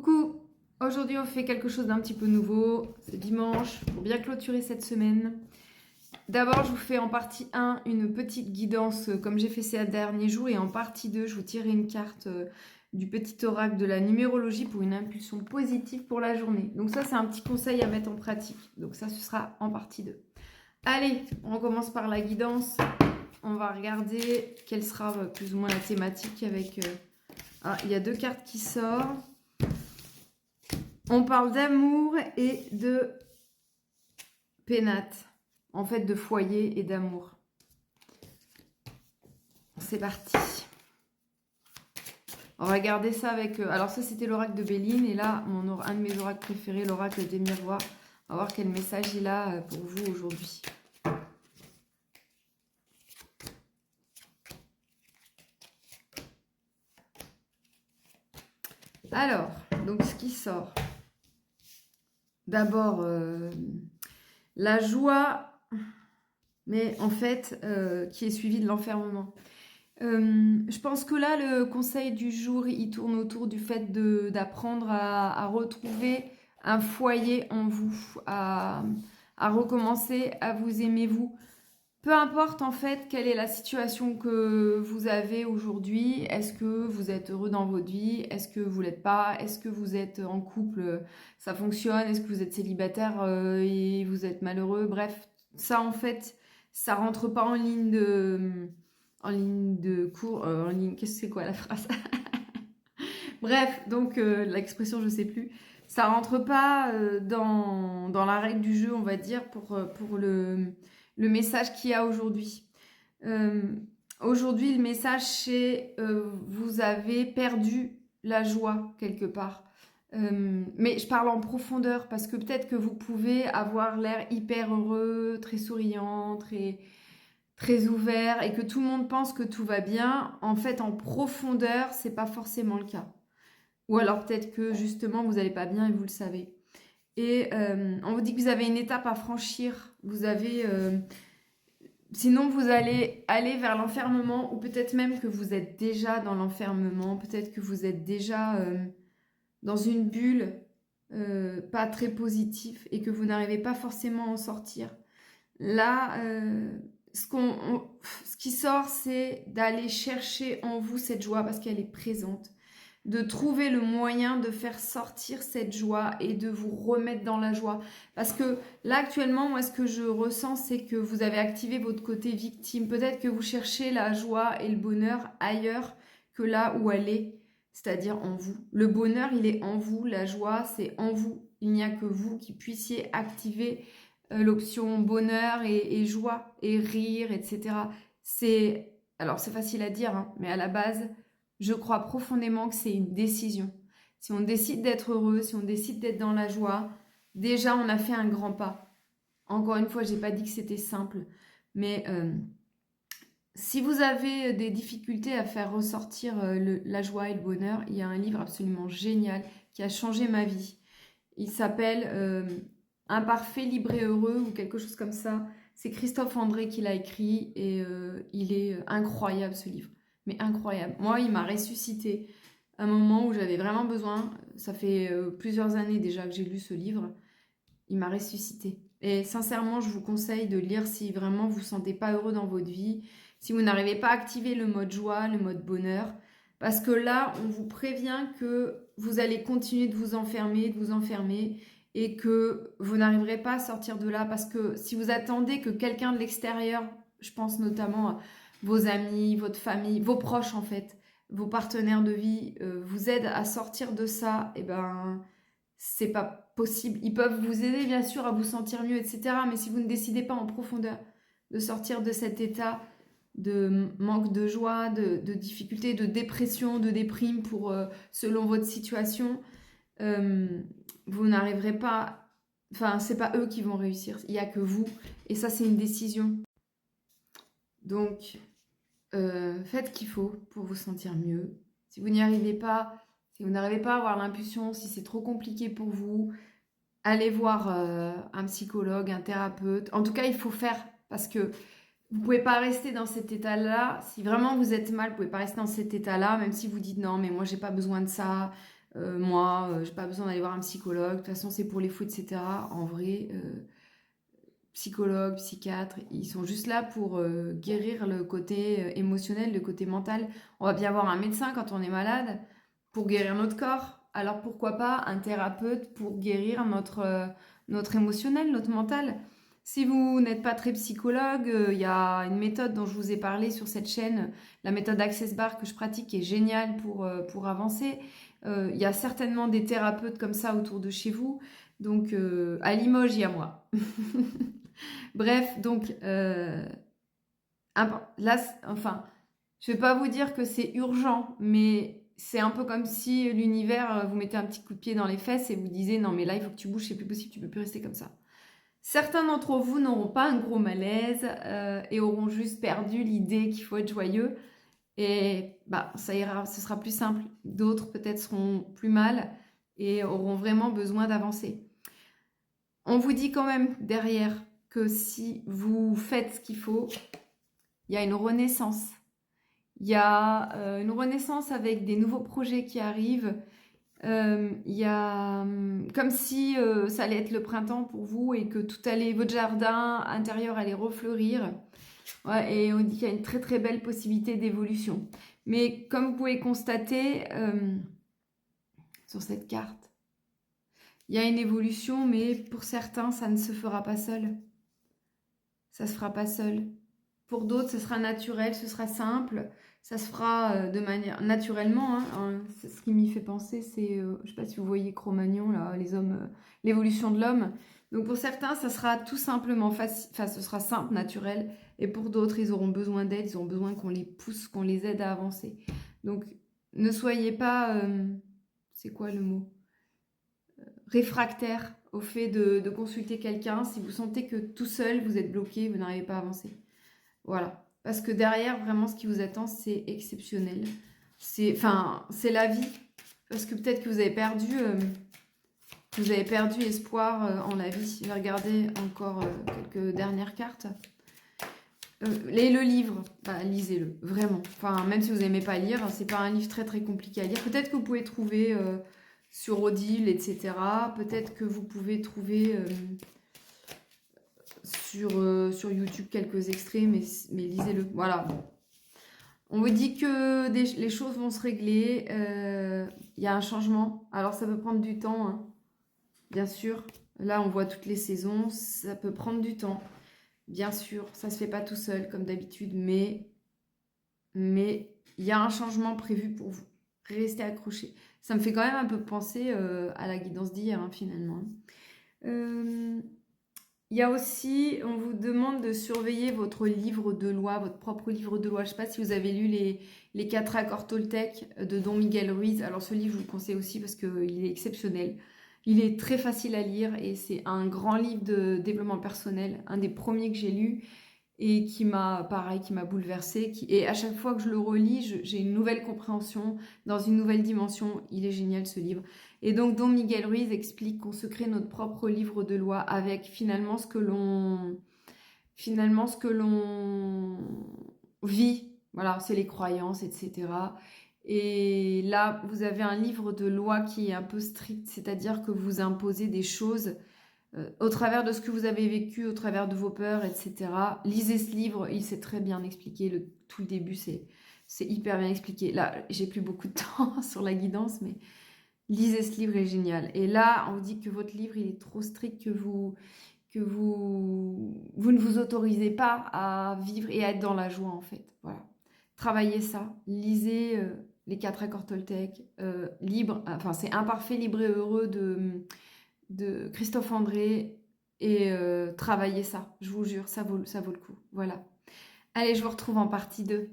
Coucou, aujourd'hui on fait quelque chose d'un petit peu nouveau, c'est dimanche, pour bien clôturer cette semaine. D'abord je vous fais en partie 1 une petite guidance comme j'ai fait ces derniers jours et en partie 2 je vous tirerai une carte du petit oracle de la numérologie pour une impulsion positive pour la journée. Donc ça c'est un petit conseil à mettre en pratique, donc ça ce sera en partie 2. Allez, on commence par la guidance, on va regarder quelle sera plus ou moins la thématique avec... il y a 2 cartes qui sortent. On parle d'amour et de pénate, en fait de foyer et d'amour. C'est parti. On va regarder ça avec... alors ça c'était l'oracle de Béline et là un de mes oracles préférés, l'oracle des miroirs. On va voir quel message il a pour vous aujourd'hui. Alors, donc ce qui sort... D'abord, la joie, mais en fait, qui est suivie de l'enfermement. Je pense que là, le conseil du jour, il tourne autour du fait d'apprendre à retrouver un foyer en vous, à recommencer à vous aimer vous. Peu importe en fait quelle est la situation que vous avez aujourd'hui, est-ce que vous êtes heureux dans votre vie, est-ce que vous l'êtes pas, est-ce que vous êtes en couple, ça fonctionne, est-ce que vous êtes célibataire et vous êtes malheureux, bref, ça en fait, ça rentre pas en ligne de cours, qu'est-ce que c'est quoi la phrase? Bref, donc l'expression je sais plus, ça rentre pas dans la règle du jeu on va dire pour le message qu'il y a aujourd'hui. Aujourd'hui, le message, c'est vous avez perdu la joie quelque part. Mais je parle en profondeur parce que peut-être que vous pouvez avoir l'air hyper heureux, très souriant, très ouvert et que tout le monde pense que tout va bien. En fait, en profondeur, c'est pas forcément le cas. Ou alors peut-être que justement, vous n'allez pas bien et vous le savez. Et on vous dit que vous avez une étape à franchir. Vous avez... sinon, vous allez aller vers l'enfermement ou peut-être même que vous êtes déjà dans l'enfermement. Peut-être que vous êtes déjà dans une bulle pas très positive et que vous n'arrivez pas forcément à en sortir. Là, ce qui sort, c'est d'aller chercher en vous cette joie parce qu'elle est présente. De trouver le moyen de faire sortir cette joie et de vous remettre dans la joie. Parce que là, actuellement, moi, ce que je ressens, c'est que vous avez activé votre côté victime. Peut-être que vous cherchez la joie et le bonheur ailleurs que là où elle est, c'est-à-dire en vous. Le bonheur, il est en vous. La joie, c'est en vous. Il n'y a que vous qui puissiez activer l'option bonheur et joie et rire, etc. Alors, c'est facile à dire, hein, mais à la base... Je crois profondément que c'est une décision. Si on décide d'être heureux, si on décide d'être dans la joie, déjà on a fait un grand pas. Encore une fois, je n'ai pas dit que c'était simple, mais si vous avez des difficultés à faire ressortir la joie et le bonheur, il y a un livre absolument génial qui a changé ma vie. Il s'appelle Imparfait, libre et heureux ou quelque chose comme ça. C'est Christophe André qui l'a écrit et il est incroyable ce livre. Mais incroyable. Moi, il m'a ressuscité à un moment où j'avais vraiment besoin. Ça fait plusieurs années déjà que j'ai lu ce livre. Il m'a ressuscité. Et sincèrement, je vous conseille de lire si vraiment vous ne vous sentez pas heureux dans votre vie, si vous n'arrivez pas à activer le mode joie, le mode bonheur. Parce que là, on vous prévient que vous allez continuer de vous enfermer et que vous n'arriverez pas à sortir de là. Parce que si vous attendez que quelqu'un de l'extérieur, je pense notamment à vos amis, votre famille, vos proches en fait, vos partenaires de vie, vous aident à sortir de ça, et ben c'est pas possible. Ils peuvent vous aider bien sûr à vous sentir mieux, etc. Mais si vous ne décidez pas en profondeur de sortir de cet état de manque de joie, de difficulté, de dépression, de déprime selon votre situation, vous n'arriverez pas... Enfin, c'est pas eux qui vont réussir, il n'y a que vous. Et ça, c'est une décision. Donc, faites ce qu'il faut pour vous sentir mieux. Si vous n'y arrivez pas, si vous n'arrivez pas à avoir l'impulsion, si c'est trop compliqué pour vous, allez voir un psychologue, un thérapeute. En tout cas, il faut faire parce que vous ne pouvez pas rester dans cet état-là. Si vraiment vous êtes mal, vous ne pouvez pas rester dans cet état-là, même si vous dites non, mais moi, j'ai pas besoin de ça. Moi, j'ai pas besoin d'aller voir un psychologue. De toute façon, c'est pour les fous, etc. En vrai, psychologues, psychiatres, ils sont juste là pour guérir le côté émotionnel, le côté mental. On va bien voir un médecin quand on est malade pour guérir notre corps. Alors pourquoi pas un thérapeute pour guérir notre émotionnel, notre mental. Si vous n'êtes pas très psychologue, il y a une méthode dont je vous ai parlé sur cette chaîne, la méthode Access Bar que je pratique, qui est géniale pour avancer. Il y a certainement des thérapeutes comme ça autour de chez vous. Donc à Limoges, il y a moi. Bref, donc là, enfin, je vais pas vous dire que c'est urgent, mais c'est un peu comme si l'univers vous mettait un petit coup de pied dans les fesses et vous disait non mais là il faut que tu bouges, c'est plus possible, tu peux plus rester comme ça. Certains d'entre vous n'auront pas un gros malaise et auront juste perdu l'idée qu'il faut être joyeux et bah ça ira, ce sera plus simple. D'autres peut-être seront plus mal et auront vraiment besoin d'avancer. On vous dit quand même derrière que si vous faites ce qu'il faut, il y a une renaissance. Il y a une renaissance avec des nouveaux projets qui arrivent. Il y a comme si ça allait être le printemps pour vous et que tout allait, votre jardin intérieur allait refleurir. Ouais, et on dit qu'il y a une très très belle possibilité d'évolution. Mais comme vous pouvez constater sur cette carte, il y a une évolution, mais pour certains, ça ne se fera pas seul. Ça se fera pas seul. Pour d'autres, ce sera naturel, ce sera simple. Ça se fera de manière naturellement. Ce qui m'y fait penser, c'est, je ne sais pas si vous voyez Cro-Magnon, là, les hommes, l'évolution de l'homme. Donc pour certains, ça sera tout simplement facile, enfin ce sera simple, naturel. Et pour d'autres, ils auront besoin d'aide, ils auront besoin qu'on les pousse, qu'on les aide à avancer. Donc ne soyez pas, c'est quoi le mot? Réfractaire au fait de consulter quelqu'un si vous sentez que tout seul, vous êtes bloqué, vous n'arrivez pas à avancer. Voilà. Parce que derrière, vraiment, ce qui vous attend, c'est exceptionnel. C'est la vie. Parce que peut-être que vous avez perdu espoir en la vie. Je vais regarder encore quelques dernières cartes. Le livre, bah, lisez-le, vraiment. Enfin, même si vous n'aimez pas lire, c'est pas un livre très très compliqué à lire. Peut-être que vous pouvez trouver sur Audible, etc. Peut-être que vous pouvez trouver sur YouTube quelques extraits, mais lisez-le. Voilà. On vous dit que les choses vont se régler. Il y a un changement. Alors, ça peut prendre du temps, hein, bien sûr. Là, on voit toutes les saisons. Ça peut prendre du temps. Bien sûr, ça ne se fait pas tout seul, comme d'habitude. Mais il y a un changement prévu pour vous. Restez accrochés. Ça me fait quand même un peu penser à la guidance d'hier, hein, finalement. Il y a aussi, on vous demande de surveiller votre livre de loi, votre propre livre de loi. Je ne sais pas si vous avez lu les 4 accords Toltec de Don Miguel Ruiz. Alors ce livre, je vous le conseille aussi parce qu'il est exceptionnel. Il est très facile à lire et c'est un grand livre de développement personnel, un des premiers que j'ai lu et qui m'a bouleversée. Et à chaque fois que je le relis, j'ai une nouvelle compréhension dans une nouvelle dimension. Il est génial ce livre. Et donc, Don Miguel Ruiz explique qu'on se crée notre propre livre de loi avec finalement ce que l'on vit. Voilà, c'est les croyances, etc. Et là, vous avez un livre de loi qui est un peu strict, c'est-à-dire que vous imposez des choses au travers de ce que vous avez vécu, au travers de vos peurs, etc. Lisez ce livre, il s'est très bien expliqué. Tout le début, c'est hyper bien expliqué. Là, j'ai plus beaucoup de temps sur la guidance, mais lisez ce livre, il est génial. Et là, on vous dit que votre livre, il est trop strict, que vous ne vous autorisez pas à vivre et à être dans la joie, en fait. Voilà. Travaillez ça. Lisez les 4 accords Toltec. C'est Imparfait, libre et heureux de Christophe André. Et travaillez ça. Je vous jure, ça vaut le coup. Voilà. Allez, je vous retrouve en partie 2.